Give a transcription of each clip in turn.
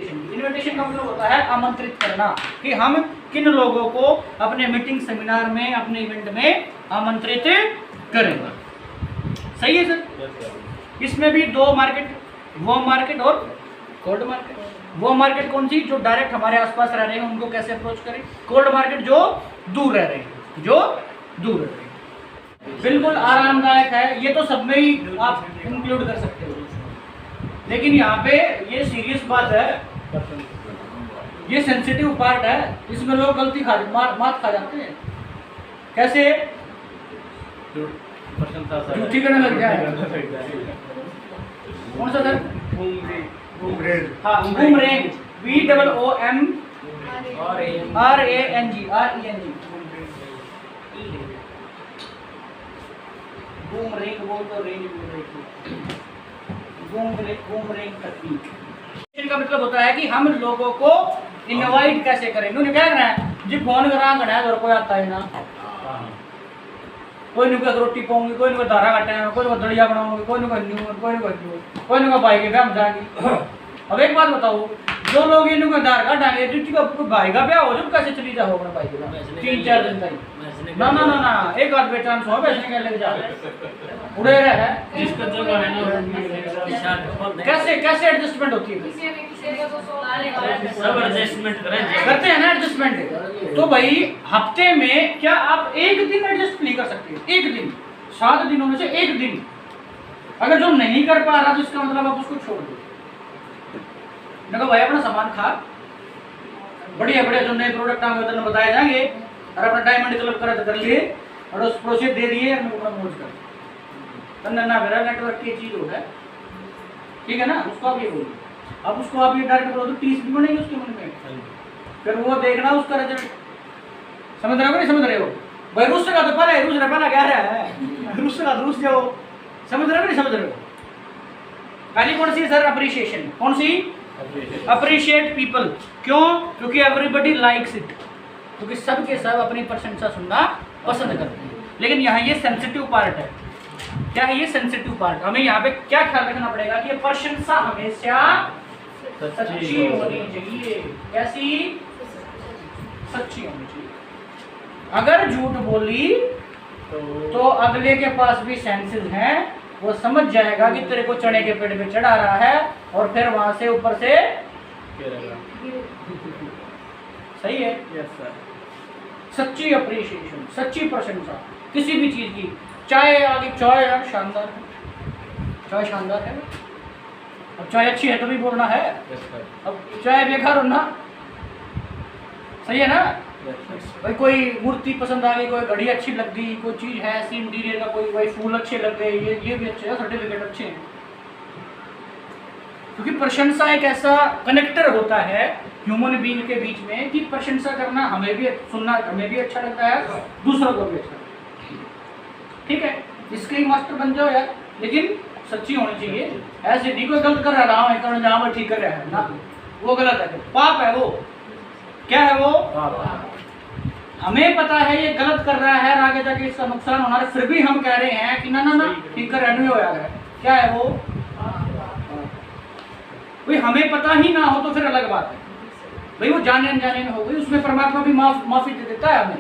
Invitation की। Invitation का मतलब होता है आमंत्रित करना, कि हम किन लोगों को अपने मीटिंग, सेमिनार में, अपने इवेंट में आमंत्रित करेंगे। सही है सर। इसमें भी दो मार्केट, वार्म मार्केट और कोल्ड मार्केट। वार्म मार्केट कौन सी? जो डायरेक्ट हमारे आसपास रह रहे हैं उनको कैसे अप्रोच करें। कोल्ड मार्केट जो दूर रह रहे हैं, जो दूर रह रहे हैं। बिल्कुल आरामदायक है, ये तो सब में ही आप इंक्लूड कर सकते हो। लेकिन यहाँ पे ये सीरियस बात है, ये सेंसिटिव पार्ट है, इसमें लोग गलती मात खा जाते हैं। कैसे? झूठी करने लग जाए। कौन सा सर? हाँ, बूमरेंग, BOOMRANG, बूमरेंग बोल तो रेंज बोल रही। बूमरेंग तकनीक का मतलब होता है कि हम लोगों को इनवाइट कैसे करें। उन्होंने क्या करना है जी, फोन करा है और कोई आता है ना, कोई नहीं रोटी पाऊंगी, कोई नहीं धारा काटे, कोई नहीं दलिया बनाऊंगी, कोई नहीं भाई के ब्याह जाएंगी। अब एक बात बताओ, जो लोग इनको आधार कार्ड डाले जिसका भाई का ब्याह हो जब कैसे चली जाओ अपने भाई के 3-4 दिन तक? ना ना ना ना, एक आध बेचान सो बेचने के लेके जा उड़े रहे। कैसे एडजस्टमेंट होती है? सब एडजस्टमेंट करते हैं ना एडजस्टमेंट। तो भाई हफ्ते में क्या आप एक दिन एडजस्ट नहीं कर सकते? एक दिन, 7 दिनों में से एक दिन अगर जो नहीं कर पा रहा तो इसका मतलब आप उसको छोड़ दो। देखो भाई अपना सामान खा, बढ़िया बढ़िया जो नए प्रोडक्ट आगे बताए जाएंगे और अपना डायमंड क्लब कर लिए और उस प्रोसेस दे दिए अपना मौज कर ना मेरा नेटवर्क की चीज हो है, ठीक है ना। उसको आप ये बोलिए, अब उसको आप ये डायरेक्ट बोलो तो 30 भी बनेगी उसके मन में, फिर वो देखना उसका रिजल्ट। समझ रहे हो नहीं समझ रहे हो भाई? रूस का तो पहले रूस पहला क्या रहा है, रूस का रूस जाओ। समझ रहे हो नहीं समझ रहे हो? पहली कौन सी सर? अप्रिशिएशन। कौन सी? Appreciate people. क्यों? क्योंकि एवरीबडी लाइक्स इट, क्योंकि सब के सब अपनी प्रशंसा सुनना पसंद करते हैं। लेकिन यहाँ ये सेंसिटिव पार्ट है। क्या है ये सेंसिटिव पार्ट? हमें यहाँ पे क्या ख्याल रखना पड़ेगा कि ये प्रशंसा हमेशा सच्ची होनी चाहिए। कैसी? सच्ची होनी चाहिए। अगर झूठ बोली तो अगले के पास भी सेंसेस हैं, वो समझ जाएगा कि तेरे को चने के पेड़ पे चढ़ा रहा है और फिर वहां से ऊपर से सही है। Yes sir. सच्ची अप्रिशिएशन, सच्ची प्रशंसा किसी भी चीज की। चाय आगे, चाय यार शानदार है, चाय शानदार है। अब चाय अच्छी है तभी बोलना है। अब चाय बेकार होना, सही है ना भाई? कोई मूर्ति पसंद आ गई, कोई घड़ी अच्छी लग गई, कोई चीज है ऐसी इंटीरियर का, कोई भाई फूल अच्छे लग गए, ये भी अच्छे हैं, सर्टिफिकेट अच्छे हैं। क्योंकि प्रशंसा एक ऐसा कनेक्टर होता है ह्यूमन बीइंग के बीच में कि प्रशंसा करना हमें भी सुनना हमें भी अच्छा लगता है, दूसरों को भी अच्छा लगता है। ठीक है, इसके मास्टर बन जाओ यार, लेकिन सच्ची होनी चाहिए। ऐसे नहीं कोई गलत कर रहा है जहाँ पर ठीक कर रहा है ना, वो गलत है, पाप है वो। क्या है वो? पाप। हमें पता है ये गलत कर रहा है, आगे जाके इसका नुकसान होना है, फिर भी हम कह रहे हैं कि ना ना ना ठीक कर रहने हो यार। क्या है वो? भाई हमें पता ही ना हो तो फिर अलग बात है भाई, वो जाने अनजाने में हो गई, उसमें परमात्मा भी माफी दे देता है हमें।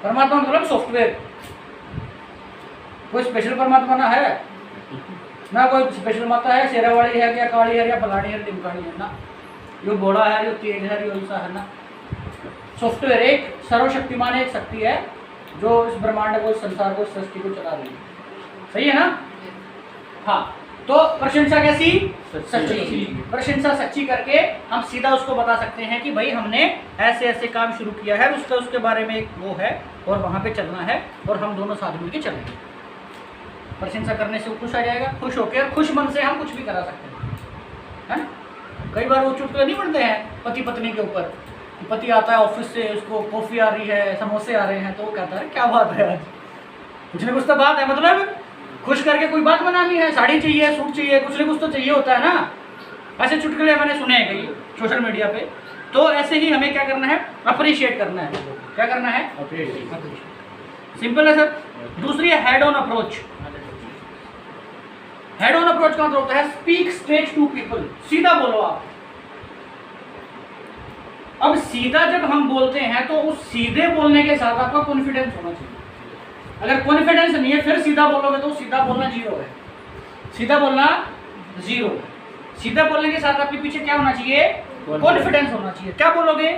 परमात्मा मतलब सॉफ्टवेयर, कोई स्पेशल परमात्मा ना है ना, कोई स्पेशल माता है, शेरावाड़ी है क्या, काली है या फलानी है, टिमकानी है ना, यो घोड़ा है, यो तेज है, यो ऐसा है ना। सॉफ्टवेयर एक सर्वशक्तिमान एक शक्ति है जो इस ब्रह्मांड को, इस संसार को, इस सृष्टि को चला रही है। सही है ना? हाँ, तो प्रशंसा कैसी? सच्ची। प्रशंसा सच्ची करके हम सीधा उसको बता सकते हैं कि भाई हमने ऐसे ऐसे काम शुरू किया है, उसके बारे में एक वो है और वहाँ पे चलना है और हम दोनों साथ मिलकर चलेंगे। प्रशंसा करने से वो खुश आ जाएगा, खुश होकर खुश मन से हम कुछ भी करा सकते हैं, है ना? कई बार वो चुटकुले नहीं बनते हैं पति पत्नी के ऊपर, पति आता है ऑफिस से, उसको कॉफी आ रही है, समोसे आ रहे हैं, तो वो कहता है क्या बात है आज, कुछ ना कुछ तो बात है, मतलब खुश करके कोई बात बनानी है, साड़ी चाहिए, सूट चाहिए, कुछ ना कुछ तो चाहिए होता है ना। ऐसे चुटकुले मैंने सुने हैं कई सोशल मीडिया पे। तो ऐसे ही हमें क्या करना है? अप्रिशिएट करना है। क्या करना है? अप्रिशिएट। सिंपल है सर। दूसरी है head on approach. Head on approach का मतलब होता है स्पीक स्ट्रेट टू पीपल। सीधा बोलो आप, अब सीधा जब हम बोलते हैं तो उस सीधे बोलने के साथ आपका कॉन्फिडेंस होना चाहिए। अगर कॉन्फिडेंस नहीं है फिर सीधा बोलोगे तो सीधा बोलना जीरो है, सीधा बोलना जीरो। सीधा बोलने के साथ आपके पीछे क्या होना चाहिए? कॉन्फिडेंस होना चाहिए। क्या बोलोगे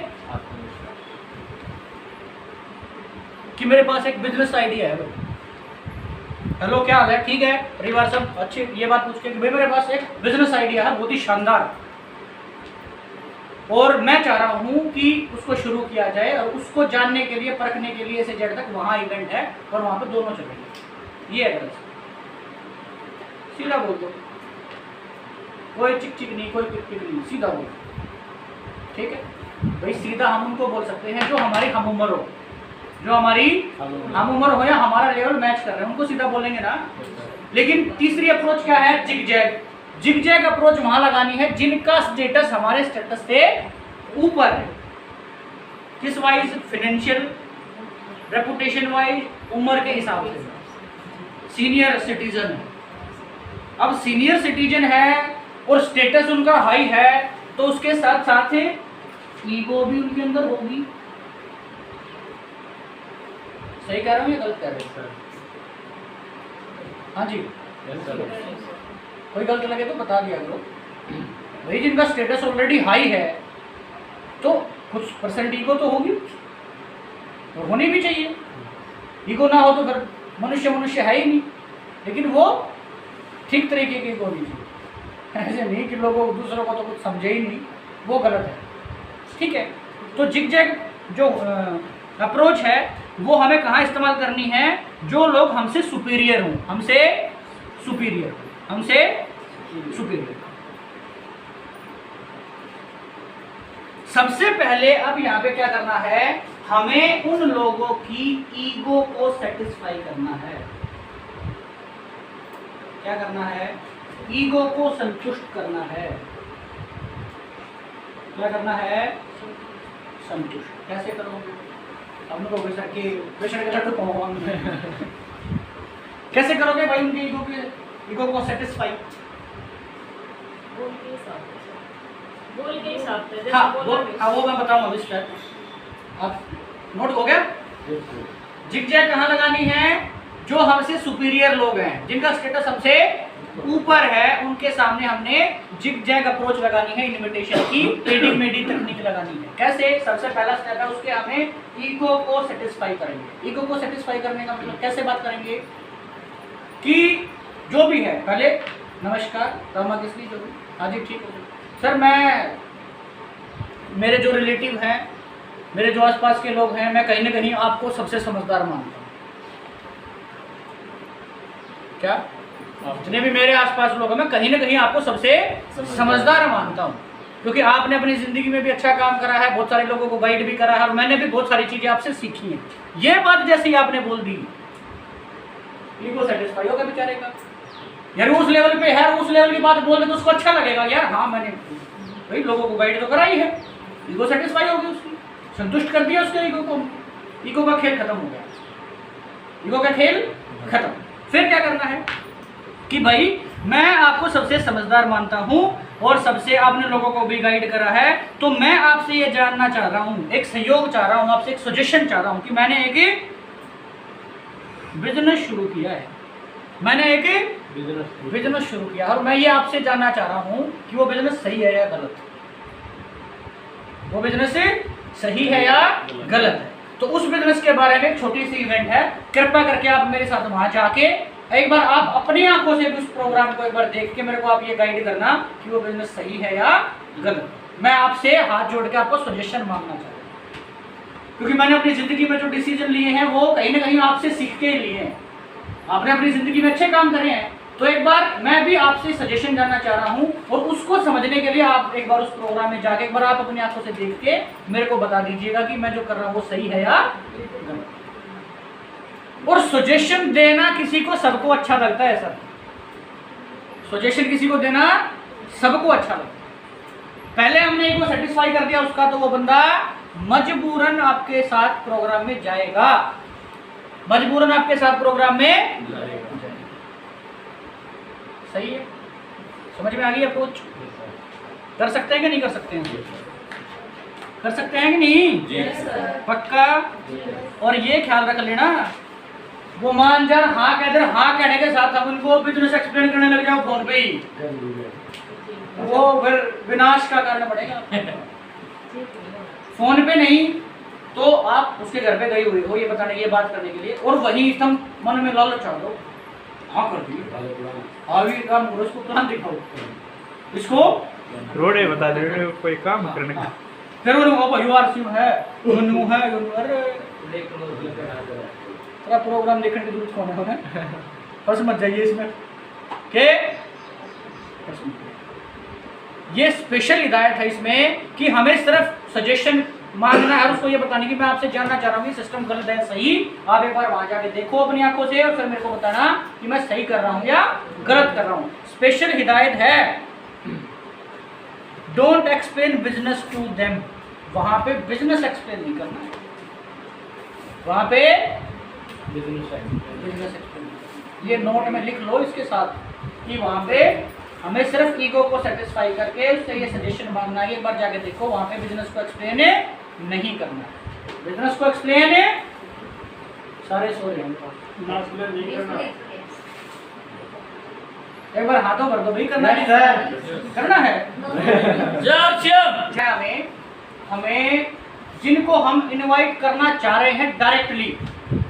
कि मेरे पास एक बिजनेस आइडिया है, हेलो क्या हाल है, ठीक है परिवार सब अच्छे, ये बात पूछ के कि भाई मेरे पास एक बिजनेस आइडिया है बहुत ही शानदार, और मैं चाह रहा हूँ कि उसको शुरू किया जाए, और उसको जानने के लिए परखने के लिए से जेड तक वहाँ इवेंट है और वहाँ पे दोनों चलेंगे। ये एड्रेस सीधा बोल दो, कोई चिक चिक नहीं, कोई पिक पिक नहीं, सीधा बोल, ठीक है भाई। सीधा हम उनको बोल सकते हैं जो हमारी हम उम्र हो, जो हमारी हम उम्र हो या हमारा लेवल मैच कर रहे हैं, उनको सीधा बोलेंगे ना। लेकिन तीसरी अप्रोच क्या है? Zig zag. Zig zag approach वहां लगानी है जिनका स्टेटस हमारे स्टेटस से ऊपर है। किस वाइज? फाइनेंशियल, रेपुटेशन वाइज, उम्र के हिसाब से। सीनियर सिटीजन है, अब सीनियर सिटीजन है और स्टेटस उनका हाई है तो उसके साथ साथ ईगो भी उनके अंदर होगी। सही कह रहा हूँ या गलत कह रहे हो? हाँ जी, कोई गलत लगे तो बता दिया करो भाई। जिनका स्टेटस ऑलरेडी हाई है तो कुछ परसेंट ईगो तो होगी और होनी भी चाहिए। ईगो ना हो तो फिर मनुष्य मनुष्य है ही नहीं। लेकिन वो ठीक तरीके की ईगो होनी चाहिए, ऐसे नहीं कि लोगों दूसरों को तो कुछ समझे ही नहीं, वो गलत है, ठीक है। तो जिग जैग जो अप्रोच है वो हमें कहाँ इस्तेमाल करनी है? जो लोग हमसे सुपीरियर हों, हमसे सुपीरियर, हमसे सुपीरियर। सबसे पहले अब यहाँ पे क्या करना है? हमें उन लोगों की ईगो को सेटिस्फाई करना है। क्या करना है? ईगो को संतुष्ट करना है। क्या करना है? संतुष्ट। कैसे करोगे? हमने को बेशक के लड्डू कौन कैसे करोगे भाई उनके ईगो को सेटिस्फाई? बोल के हिसाब से। हाँ वो मैं बताऊंगा अभी स्टेप। आप नोट हो गया? जिग जैग कहाँ लगानी है? जो हमसे सुपीरियर लोग हैं, जिनका स्टेटस हमसे ऊपर है, उनके सामने हमने जिग जैग अप्रोच लगानी है, इनविटेशन की टेढ़ी मेढ़ी तकनीक लगानी है। कैसे? सबसे पहला स्टेप है उसके हमें ईगो को सेटिस्फाई करेंगे। ईगो को सेटिस्फाई करने का मतलब कैसे बात करेंगे कि जो भी है, पहले नमस्कार रामा किसली जो भी, हाँ जी ठीक है सर, मैं मेरे जो रिलेटिव हैं, मेरे जो आसपास के लोग हैं, मैं कहीं ना कहीं आपको सबसे समझदार मानता हूँ। क्या? जितने भी मेरे आसपास लोग हैं, मैं कहीं ना कहीं आपको सबसे समझदार मानता हूँ, क्योंकि आपने अपनी ज़िंदगी में भी अच्छा काम करा है, बहुत सारे लोगों को गाइड भी करा है, और मैंने भी बहुत सारी चीज़ें आपसे सीखी हैं। ये बात जैसे ही आपने बोल दी, ईगो सेटिस्फाई होगा बेचारे का। यार उस लेवल पे है, उस लेवल की बात बोल दे तो उसको अच्छा लगेगा, यार हाँ मैंने भाई लोगों को गाइड तो कराई है, ईगो सेटिस्फाई होगी उसकी, संतुष्ट कर दिया उसके ईगो को। ईगो का खेल खत्म हो गया, ईगो का खेल खत्म। फिर क्या करना है कि भाई मैं आपको सबसे समझदार मानता हूं और सबसे आपने लोगों को भी गाइड करा है, तो मैं आपसे ये जानना चाह रहा हूं, एक सहयोग चाह रहा हूं, आपसे एक सजेशन चाह रहा हूं कि मैंने एक बिजनेस शुरू किया है, मैंने एक बिजनेस शुरू किया और मैं ये आपसे जानना चाह रहा हूं कि वो बिजनेस सही है या गलत, वो बिजनेस सही है या गलत है। तो उस बिजनेस के बारे में एक छोटी सी इवेंट है, कृपया करके आप मेरे साथ वहां जाके एक बार आप अपनी आंखों से भी उस प्रोग्राम को एक बार देख के मेरे को आप ये गाइड करना कि वो बिजनेस सही है या गलत। मैं आपसे हाथ जोड़ के आपको सजेशन मांगना चाहता हूँ, क्योंकि मैंने अपनी जिंदगी में जो डिसीजन लिए हैं वो कहीं ना कहीं आपसे सीख के लिए हैं। आपने अपनी जिंदगी में अच्छे काम करे हैं, तो एक बार मैं भी आपसे सजेशन जानना चाह रहा हूँ, और उसको समझने के लिए आप एक बार उस प्रोग्राम में जाके एक बार आप अपनी आंखों से देख के मेरे को बता दीजिएगा कि मैं जो कर रहा हूँ वो सही है या गलत। और सजेशन देना किसी को सबको अच्छा लगता है सर, सजेशन किसी को देना सबको अच्छा लगता है। पहले हमने एक को सेटिस्फाई कर दिया उसका, तो वो बंदा मजबूरन आपके साथ प्रोग्राम में जाएगा, मजबूरन आपके साथ प्रोग्राम में जाएगा। सही है? समझ में आ गई अप्रोच? कर सकते हैं कि नहीं कर सकते हैं? कर सकते हैं कि नहीं? जी पक्का। और ये ख्याल रख लेना, वो मान जा हाँ कह दे, हाँ कहने के साथ हम उनको बिजनेस एक्सप्लेन करने लग जाओ फोन पे ही, वो फिर विनाश का कारण पड़ेगा। फोन पे नहीं तो आप उसके घर पे गई हुई हो ये बताने, ये बात करने के लिए, और वही तुम मन में लालच आ दो, हाँ कर दी अभी काम करो, इसको प्लान दिखाओ, इसको रोडे बता दे कोई काम करने का। फिर वो भाई आरसीएम है, यूनू है, अरे पूरा प्रोग्राम देखने की जरूरत कौन है? बस मत जाइए इसमें के ये स्पेशल हिदायत है इसमें कि हमें सिर्फ सजेशन मांगना है और उसको ये बताने की मैं आपसे जानना चाह रहा हूँ कि सिस्टम गलत है सही, आप एक बार वहां जाके देखो अपनी आंखों से और फिर मेरे को बताना कि मैं सही कर रहा हूँ या गलत कर रहा हूँ। स्पेशल हिदायत है, don't explain business to them, वहां पे बिजनेस एक्सप्लेन नहीं करना है, वहां पे बिजनेस एक्सप्लेन। ये नोट में लिख लो इसके साथ कि वहां पे हमें सिर्फ ईगो को सेटिस्फाई करके उससे ये सजेशन मांगना है, एक बार जाके देखो, वहां पे बिजनेस को एक्सप्लेन नहीं करना है। बिजनेस को एक्सप्लेन सारे सो रहे हैं, एक बार हाथों कर दो भाई, करना है, करना है। हमें जिनको हम इनवाइट करना चाह रहे हैं डायरेक्टली,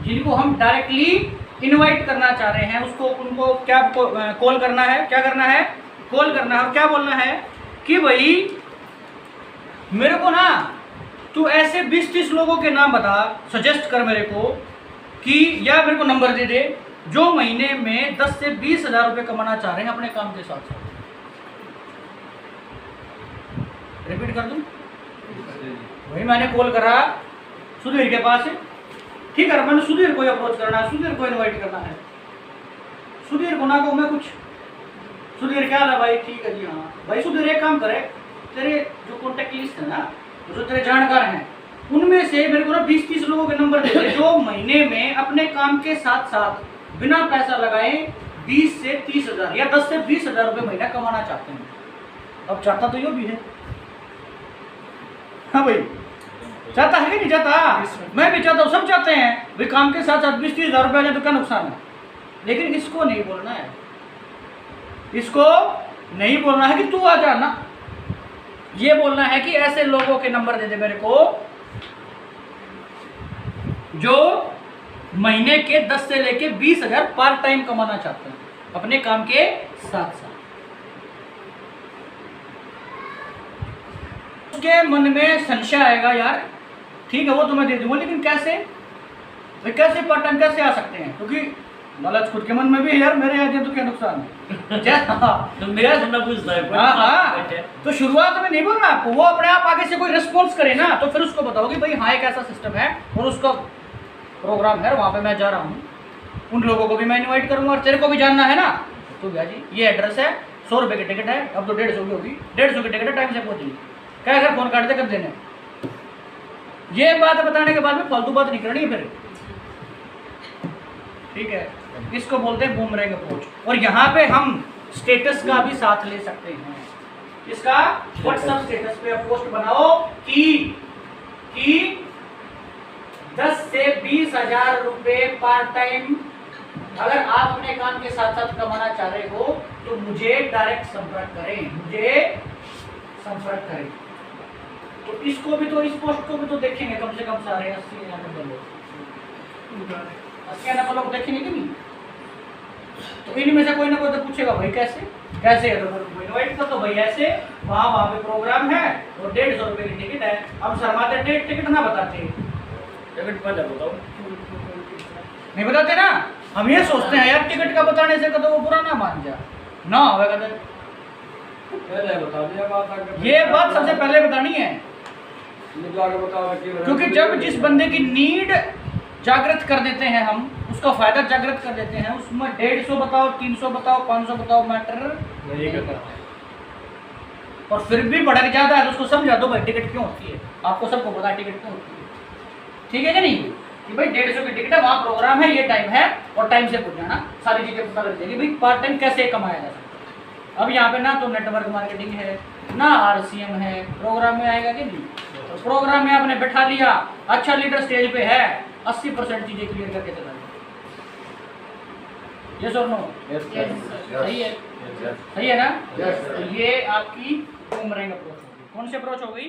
जिनको हम डायरेक्टली इनवाइट करना चाह रहे हैं उसको उनको क्या कॉल करना है, क्या करना है, कॉल करना है और क्या बोलना है कि भाई मेरे को ना तू ऐसे 20-30 लोगों के नाम बता, सजेस्ट कर मेरे को कि, या मेरे को नंबर दे दे जो महीने में 10 से 20 हज़ार रुपये कमाना चाह रहे हैं अपने काम के साथ साथ। रिपीट कर दूं, वही मैंने कॉल करा सुधीर के पास, ठीक है, मैंने सुधीर को अप्रोच करना है, सुधीर को इनवाइट करना है, सुधीर को ना कहूँ मैं कुछ, सुधीर क्या है भाई, ठीक है जी हाँ भाई, सुधीर एक काम करे, तेरे जो कॉन्टेक्ट लिस्ट है ना, जो तेरे जानकार हैं उनमें से मेरे को ना 20-30 लोगों के नंबर दे दे जो महीने में अपने काम के साथ साथ बिना पैसा लगाए 20 से 30 हज़ार या 10 से 20 हज़ार रुपये महीना कमाना चाहते हैं। अब चाहता तो यो भी है, हाँ भाई चाहता है कि नहीं चाहता? मैं भी चाहता हूँ, सब चाहते हैं भाई काम के साथ साथ 20-30 हज़ार रुपये आ जाए तो क्या नुकसान है, लेकिन इसको नहीं बोलना है, इसको नहीं बोलना है कि तू आ जाना, ये बोलना है कि ऐसे लोगों के नंबर दे दे मेरे को जो महीने के 10 से लेके 20 हज़ार पार्ट टाइम कमाना चाहते हैं अपने काम के साथ साथ। उसके मन में संशय आएगा, यार ठीक है वो तो मैं दे दूंगा, लेकिन कैसे भाई, कैसे पार्ट टाइम कैसे आ सकते हैं, क्योंकि लालच खुद के मन में भी है, यार मेरे यहाँ तो क्या नुकसान है। तो मेरा सुनना पूछता है। हाँ, तो शुरुआत में नहीं बोलना आपको, वो अपने आप आगे से कोई रिस्पॉन्स करे ना तो फिर उसको बताओ कि भाई हाँ एक ऐसा सिस्टम है और उसका प्रोग्राम है, वहाँ पे मैं जा रहा हूँ, उन लोगों को भी मैं इनवाइट करूँगा और तेरे को भी जानना है ना, तो भैया जी ये एड्रेस है, 100 रुपये की टिकट है, अब तो 150 की होगी, 150 की टिकट है, टाइम से पहुँचेगी, क्या अगर फोन काट दे कब देने। ये बात बताने के बाद में फालतू बात नहीं करनी फिर, ठीक है, इसको बोलते हैं बूमरैंग अप्रोच। और यहाँ पे हम स्टेटस का भी साथ ले सकते हैं, इसका व्हाट्सएप स्टेटस पे पोस्ट बनाओ कि 10 से 20 हज़ार रुपये पार्ट टाइम अगर आप अपने काम के साथ साथ कमाना चाह रहे हो तो मुझे डायरेक्ट संपर्क करें, मुझे संपर्क करें। तो इसको भी तो, इस पोस्ट को भी तो देखेंगे कम से कम सारे 80-90 लोग, 80-90 लोग देखेंगे कि नहीं, तो इनमें से कोई ना कोई तो पूछेगा भाई कैसे कैसे है, तो इनवाइट कर दो भाई ऐसे, वहाँ पे प्रोग्राम है और 150 रुपये की टिकट है। अब शर्माते डेट टिकट ना बताते, टिकट पहले बताओ, नहीं बताते ना, हम ये सोचते हैं यार टिकट का बताने से कदम वो बुरा ना मान जा ना होगा कदम, पहले बता दिया बात, ये बात सबसे पहले बतानी है, क्योंकि जब जिस बंदे की नीड जागृत कर देते हैं हम, उसका फायदा जागृत कर देते हैं, उसमें 150 बताओ, 300 बताओ, 500 बताओ, मैटर नहीं करता। और फिर भी भड़क जाता है तो उसको समझा दो भाई टिकट क्यों होती है, आपको सबको पता है टिकट क्यों होती है, ठीक है कि नहीं, कि भाई 150 की टिकट है, वहाँ प्रोग्राम है, ये टाइम है और टाइम से पहुँच जाना, सारी चीज़ें पता लग जाएगी भाई पार्ट टाइम कैसे कमाया जा सकता है। अब यहाँ पे ना तो नेटवर्क मार्केटिंग है ना RCM है, प्रोग्राम में आएगा कि नहीं, प्रोग्राम में आपने बैठा लिया, अच्छा लीडर स्टेज पे है, 80% चीजें क्लियर करके चला गया। यस और नो? सही है, सही है ना? तो ये आपकी बूमरैंग अप्रोच होगी। कौन सी अप्रोच हो गई?